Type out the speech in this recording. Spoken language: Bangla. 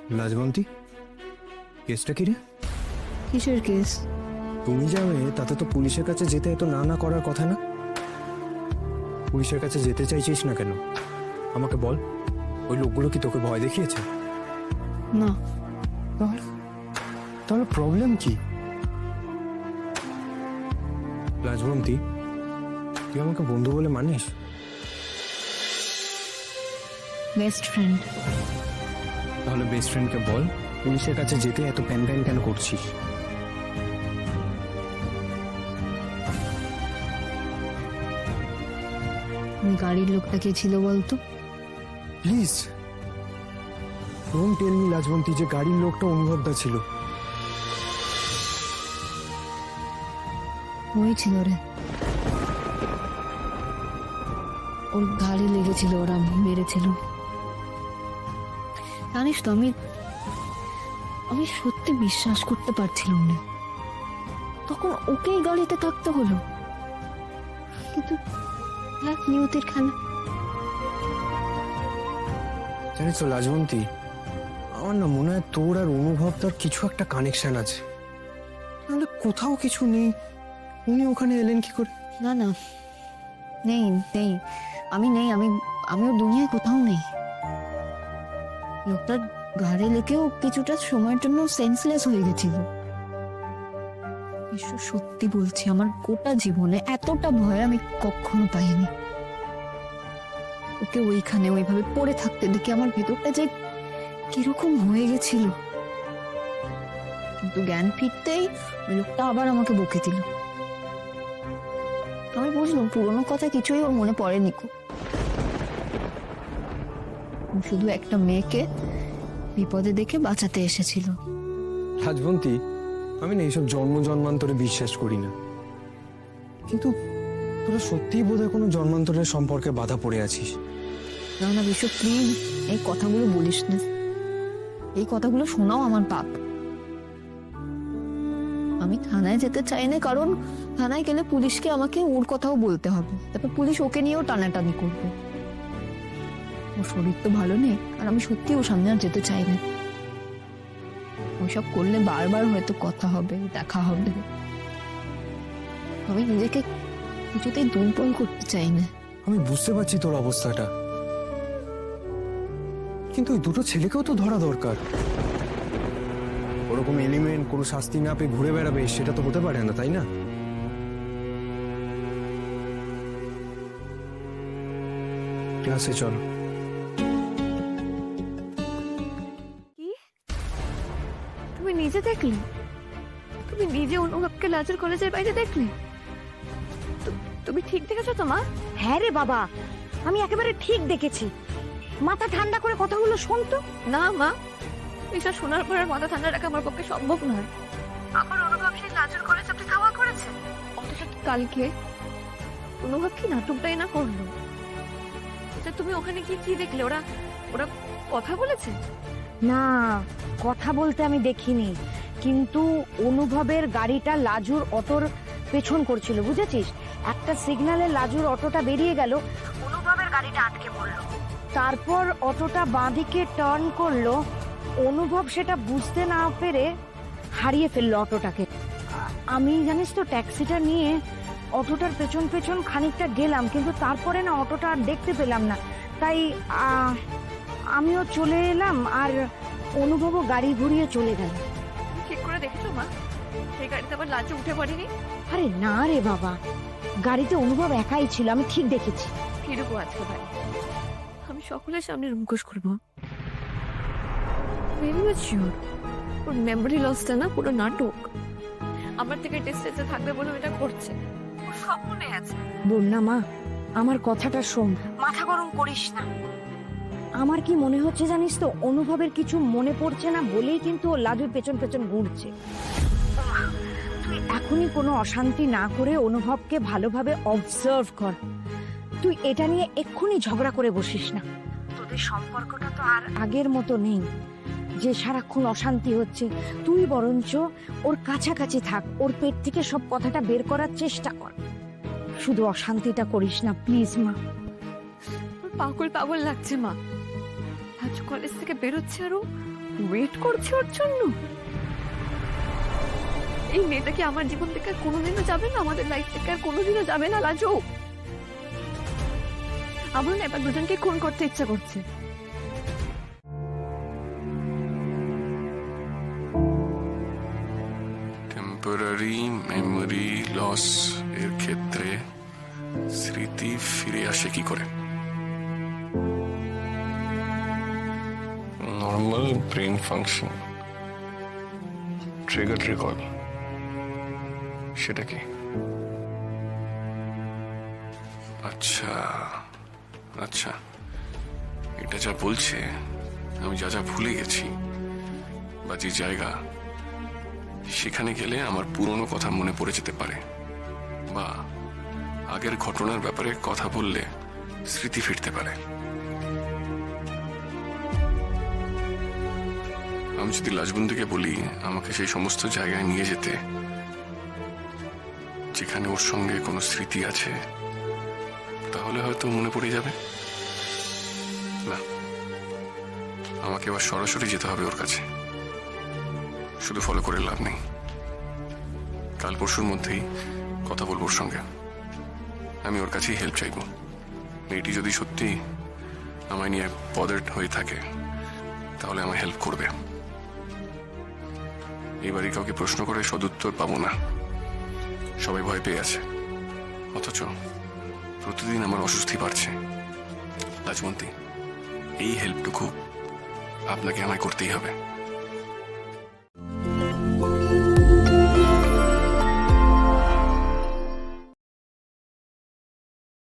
লাজবন্তী, কেসটা কি রে? কিসের কেস? তুমি যাবে তাতে তো পুলিশের কাছে যেতে এত না না করার কথা না। পুলিশের কাছে যেতে চাইছিস না কেন আমাকে বল। ওই লোকগুলো কি তোকে ভয় দেখিয়েছে? না। তাহলে তাহলে প্রবলেম কি? লাজবন্তী, তুই আমাকে বন্ধু বলে মানিস? Best friend. তাহলে বেস্ট ফ্রেন্ডকে বল পুলিশের কাছে যেতে এত প্যান প্যান কেন করছিস? গাড়ির লোকটা কে ছিল বলতো? প্লিজ ডোন্ট টেল মি লাজবন্তী যে গাড়ির লোকটা অনুভবদা ছিল। ওই ছিল রে, ওর গাড়ি লেগেছিল, ওরা মেরেছিল। জানিস তো আমি আমি সত্যি বিশ্বাস করতে পারছিলাম না, তখন ওকেই গাড়িতে থাকতে হলো। কিন্তু নিয়তির খেলা। জানিস তো লাজবন্তী, আমার না মনে হয় তোর আর অনুভবদার কিছু একটা কানেকশন আছে। তাহলে কোথাও কিছু নেই, উনি ওখানে এলেন কি করে? না না, নেই নেই, আমি নেই, আমিও দুনিয়ায় কোথাও নেই। লোকটার ঘাড়ে লেগেও কিছুটা সময়ের জন্য সেন্সলেস হয়ে গেছিল। ঈশ্বর, সত্যি বলছি, আমার গোটা জীবনে এতটা ভয় আমি কখনো পাইনি। ওকে ওইখানে ওইভাবে পড়ে থাকতে দেখে আমার ভেতরটা যে কিরকম হয়ে গেছিল। কিন্তু জ্ঞান ফিরতেই ওই লোকটা আবার আমাকে বকে দিল। আমি বুঝলাম পুরোনো কথা কিছুই ওর মনে পড়েনি। শুধু একটা মেয়েকে বিপদে দেখে বাঁচাতে এসেছিল। লাজবন্তী, আমি না এইসব জন্ম জন্মান্তরে বিশ্বাস করি না, কিন্তু তোরা সত্যিই বোধহয় কোনো জন্মান্তরের সম্পর্কে বাধা পড়ে আছিস। না না বিশু, প্লিজ এই কথাগুলো বলিস না। এই কথাগুলো শোনাও আমার পাপ। আমি থানায় যেতে চাই না, কারণ থানায় গেলে পুলিশকে আমাকে ওর কথাও বলতে হবে, তারপর পুলিশ ওকে নিয়েও টানাটানি করবে। ওর শরীর তো ভালো নেই, আর আমি সত্যি ওর সামনে আর যেতে চাই না। ওইসব করলে বারবার হয়তো কথা হবে, দেখা হবে। আমি নিজেকে কিছুতেই দুর্বল করতে চাই না। আমি বুঝতে পারছি তোর অবস্থাটা, কিন্তু ওই দুটো ছেলেকেও তো ধরা দরকার। ওরকম এলিমেন্ট কোনো শাস্তি না পেয়ে ঘুরে বেড়াবে, সেটা তো হতে পারে না, তাই না? ক্লাসে চল। কি? তুমি নিজে দেখলে? তুমি নিজে অনুভবকে লাজের কলেজের বাইরে দেখলে? তুমি ঠিক দেখেছো তো মা? হ্যাঁ রে বাবা, আমি একেবারে ঠিক দেখেছি। মাথা ঠান্ডা করে কথাগুলো শোন তো। না মা, এসব শোনার পর আর মাথা ঠান্ডা রাখা আমার পক্ষে সম্ভব নয়। আমার অনুভব সেই লাজের কলেজ আপনি ধাওয়া করেছে, অথচ কালকে অনুভব কি নাটকটাই না করলো। আচ্ছা, তুমি ওখানে কি কি দেখলে? ওরা ওরা কথা বলেছে? না, কথা বলতে আমি দেখিনি, কিন্তু অনুভবের গাড়িটা লাজুর অটোর পেছন করছিল, বুঝেছিস? একটা সিগন্যালে লাজুর অটোটা বেরিয়ে গেল, অনুভবের গাড়িটা আটকে পড়লো। তারপর অটোটা বাঁদিকে টার্ন করলো, অনুভব সেটা বুঝতে না পেরে হারিয়ে ফেললো অটোটাকে। আমি জানিস তো ট্যাক্সিটা নিয়ে অটোটার পেছন পেছন খানিকটা গেলাম, কিন্তু তারপরে না অটোটা আর দেখতে পেলাম না, তাই আমিও চলে এলাম, আর অনুভবও গাড়ি ঘুরিয়ে চলে গেল। ঠিক করে দেখেছো মা? সেই গাড়িতে আবার লাজে উঠে পড়েনি? আরে না রে বাবা, গাড়িতে অনুভব একাই ছিল, আমি ঠিক দেখেছি। ফিরবো আজকে বাড়ি, আমি সকলের সামনে মুখোশ করবো। ভেরি মাচ শিওর ওর মেমোরি লসটা না পুরো নাটক। আমার থেকে ডিস্টেন্সে থাকবে বলে এটা করছে। ওর সব মনে আছে। বন্যা মা, আমার কথাটা শোন, মাথা গরম করিস না। আমার কি মনে হচ্ছে জানিস তো, অনুভবের কিছু মনে পড়ছে না বলেই কিন্তু ও লাজুর পেছন পেছন ঘুরছে। তুই এখনই কোনো অশান্তি না করে অনুভবকে ভালোভাবে অবজার্ভ কর। তুই এটা নিয়ে এক্ষুনি ঝগড়া করে বসিস না। তোদের সম্পর্কটা তো আর আগের মতো নেই যে সারাক্ষণ অশান্তি হচ্ছে। তুই বরঞ্চ ওর কাছাকাছি থাক, ওর পেট থেকে সব কথাটা বের করার চেষ্টা কর। শুধু অশান্তিটা করিস না প্লিজ মা। পাগল পাগল লাগছে মা। আজ কলেজ থেকে বেরোচ্ছে আর ও ওয়েট করছে ওর জন্য। এই মেয়েটা কি আমার জীবন থেকে আর কোনোদিনও যাবে না, আমাদের লাইফ থেকে আর কোনোদিনও যাবে না লাজু? আমার না এবার দুজনকে খুন করতে ইচ্ছা করছে। টেম্পোরারি মেমোরি লস এর ক্ষেত্রে স্মৃতি ফিরে আসে কি করে? Normal brain function, trigger recall, সেটা কি? আচ্ছা আচ্ছা, এটা যা বলছে আমি যা যা ভুলে গেছি বা যে জায়গা, সেখানে গেলে আমার পুরনো কথা মনে পড়ে যেতে পারে, বা আগের ঘটনার ব্যাপারে কথা বললে স্মৃতি ফিরতে পারে। আমি যদি লাজবন্দিকে বলি আমাকে সেই সমস্ত জায়গায় নিয়ে যেতে যেখানে ওর সঙ্গে কোনো স্মৃতি আছে, তাহলে হয়তো মনে পড়ে যাবে। না, আমাকে এবার সরাসরি যেতে হবে ওর কাছে। শুধু ফলো করে লাভ নেই, কাল পরশুর মধ্যেই কথা বলবো ওর সঙ্গে। আমি ওর কাছেই হেল্প চাইবো। মেয়েটি যদি সত্যি আমায় নিয়ে বদার্ড হয়ে থাকে তাহলে আমায় হেল্প করবে। এবারই কাউকে প্রশ্ন করে সদুত্তর পাবো না, সবাই ভয় পেয়ে আছে। অথচ প্রতিদিন আমার অস্বস্তি বাড়ছে। লাজবন্তী, এই হেল্পটুকু আপনাকে আমায় করতেই হবে।